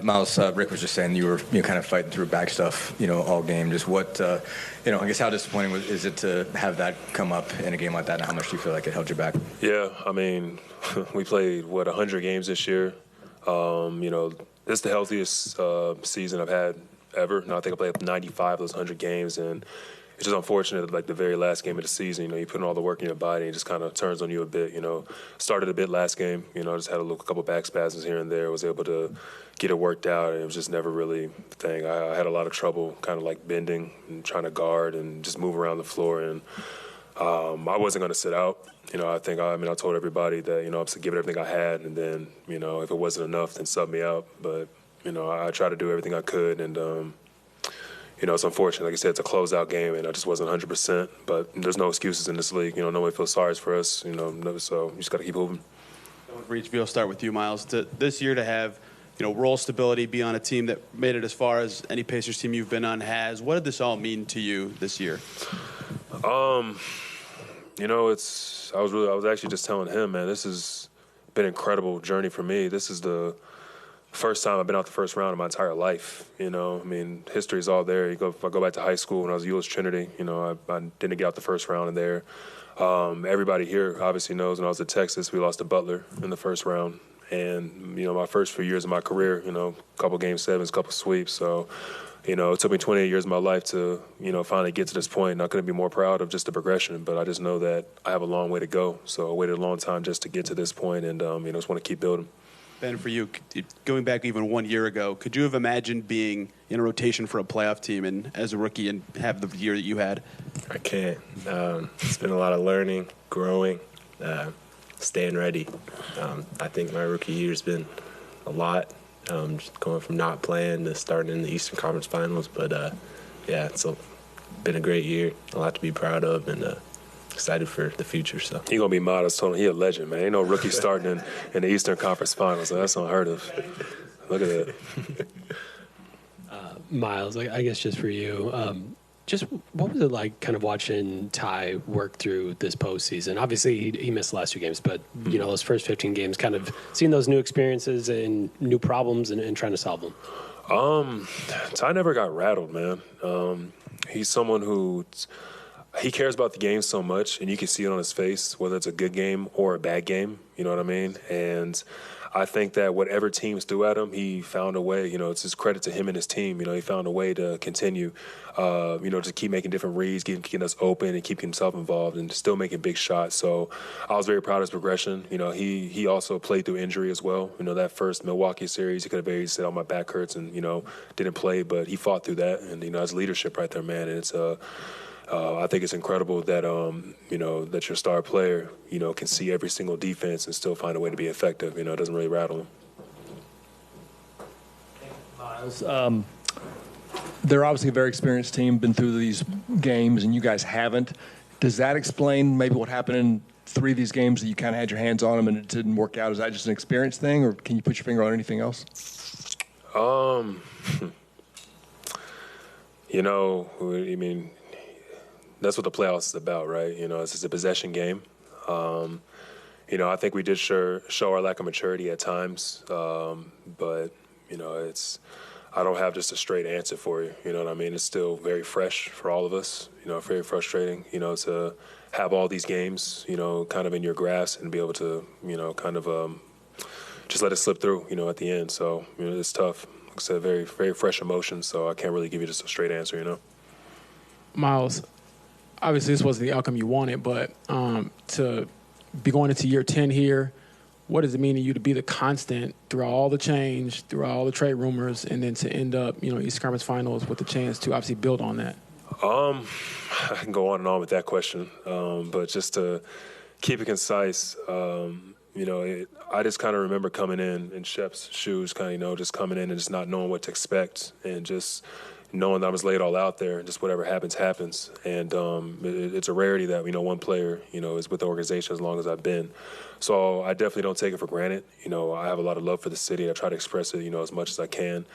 Miles, Rick was just saying you were kind of fighting through back stuff, all game. Just what, I guess how disappointing is it to have that come up in a game like that, and how much do you feel like it held you back? Yeah, I mean, we played, 100 games this year. It's the healthiest season I've had ever. And I think I played 95 of those 100 games, and it's just unfortunate that, like, the very last game of the season, you put in all the work in your body and it just kind of turns on you a bit, Started a bit last game, just had a couple back spasms here and there, was able to get it worked out, and it was just never really the thing. I had a lot of trouble kind of like bending and trying to guard and just move around the floor, and I wasn't going to sit out. I told everybody that, I'm to give it everything I had, and then, if it wasn't enough, then sub me out. But, I tried to do everything I could, and, it's unfortunate. Like I said, it's a closeout game, and I just wasn't 100%. But there's no excuses in this league. Nobody feels sorry for us, so you just got to keep moving. For each of you, I'll start with you, Miles. This year to have, role stability, be on a team that made it as far as any Pacers team you've been on has. What did this all mean to you this year? I was actually just telling him, man, this has been an incredible journey for me. This is the first time I've been out the first round in my entire life. History is all there. If I go back to high school when I was at U.S. Trinity, I didn't get out the first round in there. Everybody here obviously knows when I was at Texas, we lost to Butler in the first round. And, my first few years of my career, a couple game sevens, couple sweeps. So, it took me 28 years of my life to, finally get to this point. Not going to be more proud of just the progression, but I just know that I have a long way to go. So I waited a long time just to get to this point, and, just want to keep building. Ben, for you, going back even 1 year ago, could you have imagined being in a rotation for a playoff team and as a rookie and have the year that you had? I can't. It's been a lot of learning, growing, staying ready. I think my rookie year has been a lot, just going from not playing to starting in the Eastern Conference Finals. But, it's been a great year, a lot to be proud of, and excited for the future. So He's going to be modest. Told him he a legend, man. Ain't no rookie starting in the Eastern Conference Finals. So that's unheard of. Look at that. Miles, I guess just for you, just what was it like kind of watching Ty work through this postseason? Obviously, he missed the last 2 games, but, those first 15 games, kind of seeing those new experiences and new problems and trying to solve them. Ty never got rattled, man. He's someone who he cares about the game so much, and you can see it on his face, whether it's a good game or a bad game, you know what I mean? And I think that whatever teams threw at him, he found a way. It's his credit to him and his team. He found a way to continue, to keep making different reads, keeping us open and keeping himself involved and still making big shots. So I was very proud of his progression. He also played through injury as well. That first Milwaukee series, he could have very said, "Oh, my back hurts," and, didn't play. But he fought through that. And, that's leadership right there, man. And it's I think it's incredible that, that your star player, can see every single defense and still find a way to be effective. It doesn't really rattle him. Miles, they're obviously a very experienced team, been through these games, and you guys haven't. Does that explain maybe what happened in 3 of these games that you kind of had your hands on them and it didn't work out? Is that just an experience thing, or can you put your finger on anything else? That's what the playoffs is about, right? It's just a possession game. I think we did show our lack of maturity at times, but I don't have just a straight answer for you. You know what I mean? It's still very fresh for all of us. Very frustrating. To have all these games, kind of in your grasp and be able to, kind of just let it slip through, at the end. So it's tough. Like I said, very, very fresh emotions. So I can't really give you just a straight answer. Miles, obviously this wasn't the outcome you wanted, but to be going into year 10 here, what does it mean to you to be the constant throughout all the change, throughout all the trade rumors, and then to end up, Eastern Conference Finals with the chance to obviously build on that? I can go on and on with that question, but just to keep it concise, I just kind of remember coming in Shep's shoes, kind of, just coming in and just not knowing what to expect and just knowing that I was laid all out there and just whatever happens, happens. And it's a rarity that, one player, is with the organization as long as I've been. So I definitely don't take it for granted. I have a lot of love for the city. I try to express it, as much as I can.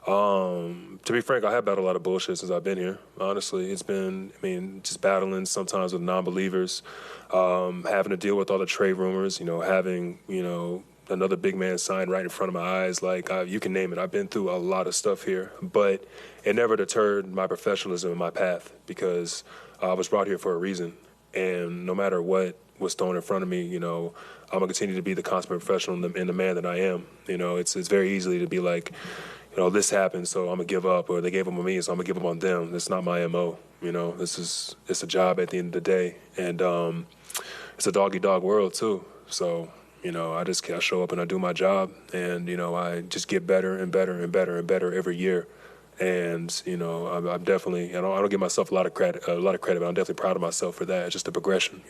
To be frank, I have battled a lot of bullshit since I've been here. Honestly, it's been, just battling sometimes with non-believers, having to deal with all the trade rumors, having, another big man signed right in front of my eyes. Like, you can name it. I've been through a lot of stuff here, but it never deterred my professionalism and my path, because I was brought here for a reason. And no matter what was thrown in front of me, I'm going to continue to be the consummate professional and the man that I am. It's very easy to be like, this happened, so I'm going to give up, or they gave up on me, so I'm going to give up on them. That's not my MO. It's a job at the end of the day. And it's a dog-eat-dog world, too. So, I show up and I do my job, and, I just get better and better and better and better every year. And, I'm definitely, I don't give myself a lot of credit, but I'm definitely proud of myself for that. It's just the progression,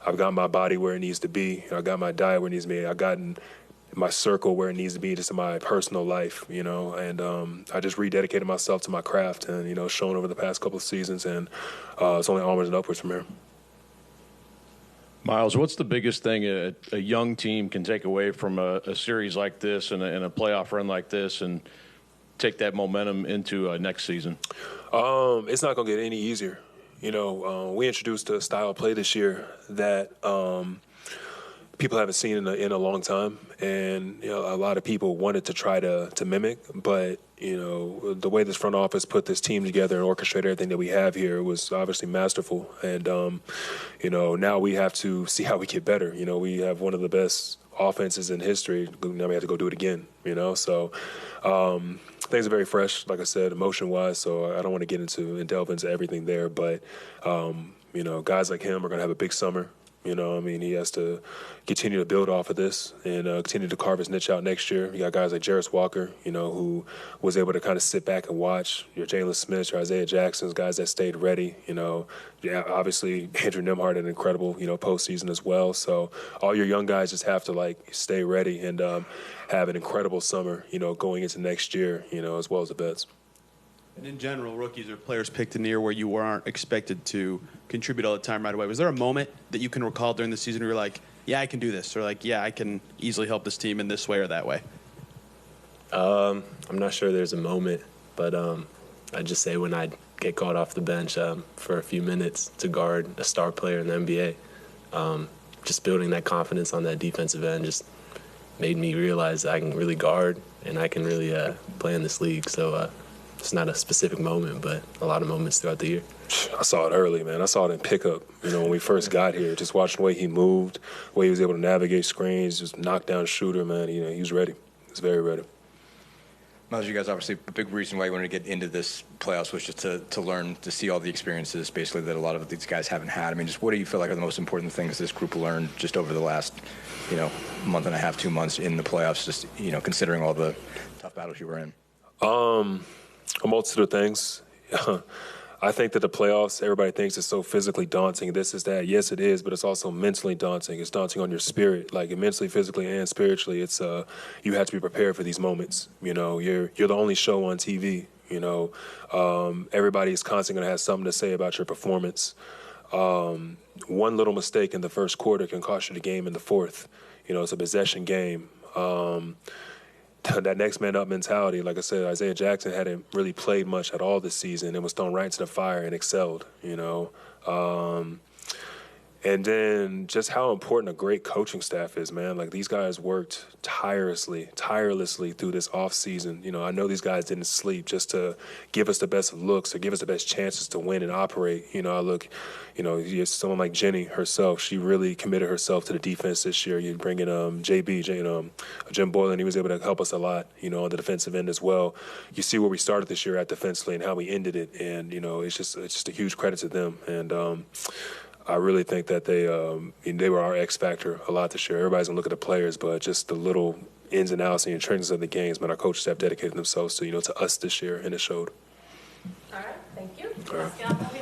I've got my body where it needs to be. I got my diet where it needs to be. I've gotten my circle where it needs to be, just in my personal life, and I just rededicated myself to my craft, and, shown over the past couple of seasons, and it's only onwards and upwards from here. Myles, what's the biggest thing a young team can take away from a series like this and a playoff run like this, and take that momentum into next season? It's not going to get any easier. We introduced a style of play this year that people haven't seen in a long time, and a lot of people wanted to try to mimic, but the way this front office put this team together and orchestrated everything that we have here was obviously masterful. And now we have to see how we get better. We have one of the best offenses in history. Now we have to go do it again. So things are very fresh, like I said, emotion-wise. So I don't want to get into and delve into everything there, but guys like him are going to have a big summer. He has to continue to build off of this and continue to carve his niche out next year. You got guys like Jarris Walker, who was able to kind of sit back and watch. Your Jalen Smiths, your Isaiah Jacksons, guys that stayed ready. Obviously Andrew Nembhard had an incredible, postseason as well. So all your young guys just have to stay ready and have an incredible summer, going into next year, as well as the vets. And in general, rookies are players picked in the year where you aren't expected to contribute all the time right away. Was there a moment that you can recall during the season where you're like, yeah, I can do this, or like, yeah, I can easily help this team in this way or that way? I'm not sure there's a moment, but I'd just say when I'd get called off the bench for a few minutes to guard a star player in the NBA, just building that confidence on that defensive end just made me realize I can really guard and I can really play in this league. So it's not a specific moment, but a lot of moments throughout the year. I saw it early, man. I saw it in pickup, when we first got here. Just watching the way he moved, the way he was able to navigate screens, just knockdown shooter, man. He was ready. He was very ready. Myles, you guys, obviously, a big reason why you wanted to get into this playoffs was just to learn, to see all the experiences, basically, that a lot of these guys haven't had. Just what do you feel like are the most important things this group learned just over the last, month and a half, 2 months in the playoffs, just, considering all the tough battles you were in? A multitude of things. I think that the playoffs, everybody thinks it's so physically daunting. This is that. Yes, it is, but it's also mentally daunting. It's daunting on your spirit, mentally, physically, and spiritually. It's you have to be prepared for these moments. You're the only show on TV. Everybody is constantly going to have something to say about your performance. One little mistake in the first quarter can cost you the game in the fourth. It's a possession game. That next man up mentality, like I said, Isaiah Jackson hadn't really played much at all this season and was thrown right into the fire and excelled, And then just how important a great coaching staff is, man. These guys worked tirelessly through this off season. I know these guys didn't sleep just to give us the best looks or give us the best chances to win and operate. I look, someone like Jenny herself, she really committed herself to the defense this year. You bring in Jim Boylan, he was able to help us a lot, on the defensive end as well. You see where we started this year at defensively and how we ended it, and it's just a huge credit to them. And I really think that they were our X factor a lot this year. Everybody's gonna look at the players, but just the little ins and outs and intricacies of the games, man, our coach staff dedicated themselves to us this year, and it showed. All right, thank you. Let's get on to the